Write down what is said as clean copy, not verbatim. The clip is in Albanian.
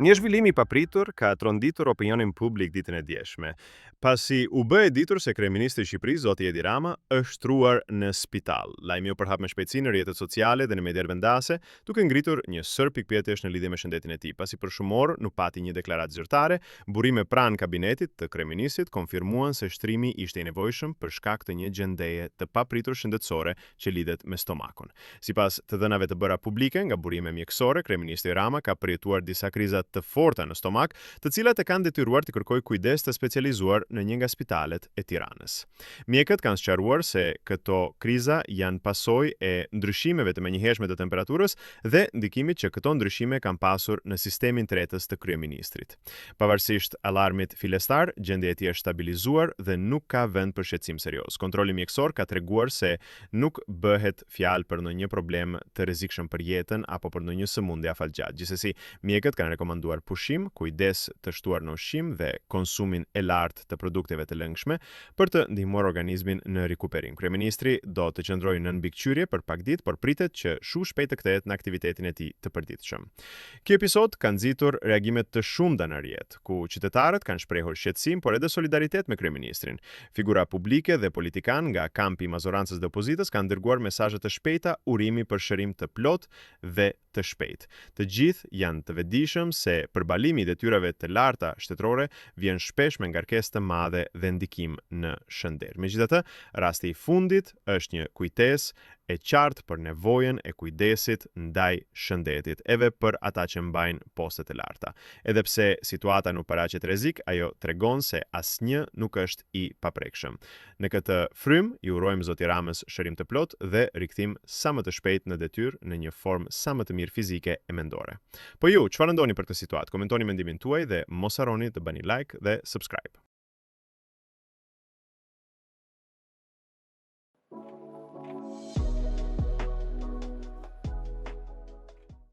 Një zhvillim i papritur ka tronditur opinionin publik ditën e djeshme, pasi u bë e ditur se kryeministri i Shqipërisë, zoti Edi Rama, është shtruar në spital. Lajmi u përhap me shpejtësi në rrjetet sociale dhe në mediat vendase, duke ngritur një sër pikpyetjesh në lidhje me shëndetin e tij, pasi për shumë orë nuk pati një deklaratë zyrtare, burime pranë kabinetit të kryeministit konfirmuan se shtrimi ishte i nevojshëm për shkak të një gjendeje të papritur shëndetësore që lidhet me stomakun. Sipas të dhënave të bëra publike nga burime mjekësore, kryeministri Rama ka përjetuar disa kriza të forta në stomak, të cilat e kanë detyruar të kërkojë kujdes të specializuar në një nga spitalet e Tiranës. Mjekët kanë sqaruar se këto kriza janë pasojë e ndryshimeve të menjëhershme të temperaturës dhe ndikimit që këto ndryshime kanë pasur në sistemin tretës të kryeministrit. Pavarësisht alarmit fillestar, gjendja e tij është stabilizuar dhe nuk ka vend për shqetësim serioz. Kontrolli mjekësor ka treguar se nuk bëhet fjalë për ndonjë problem të rrezikshëm për jetën apo për ndonjë sëmundje afatgjatë. Gjithsesi, mjekët kanë rekomanduar pushim, kujdes të shtuar në ushqim dhe konsumin e lartë të produkteve të lëngshme për të ndihmuar organizmin në rikuperim. Kryeministri do të qëndrojë në mbikëqyrje për pak ditë, por pritet që shumë shpejt të kthehet në aktivitetin e tij të përditshëm. Ky episod ka nxitur reagime të shumta në rrjet, ku qytetarët kanë shprehur shqetësim, por edhe solidaritet me kryeministrin. Figura publike dhe politikan nga kampi i mazorancës dhe opozitës kanë dërguar mesazhe të shpejta urimi për shërim të plot dhe të shpejt. Të gjithë janë të vetëdijshëm se përbalimi i detyrave të larta shtetërore vjen shpesh me ngarkesë të madhe dhe ndikim në shëndet. Megjithatë, rasti i fundit është një kujtesë e qartë për nevojën e kujdesit ndaj shëndetit, edhe për ata që mbajnë postet e larta. Edhe pse situata nuk paraqet rrezik, ajo tregon se asnjë nuk është i paprekshëm. Në këtë frym, ju urojmë zoti Ramës shërim të plot dhe rikthim sa më të shpejt në detyrë në një formë sa më të mirë fizike e mendore. Po ju, çfarë mendoni për këtë situatë? Komentoni mendimin tuaj dhe mos harroni të bëni like dhe subscribe.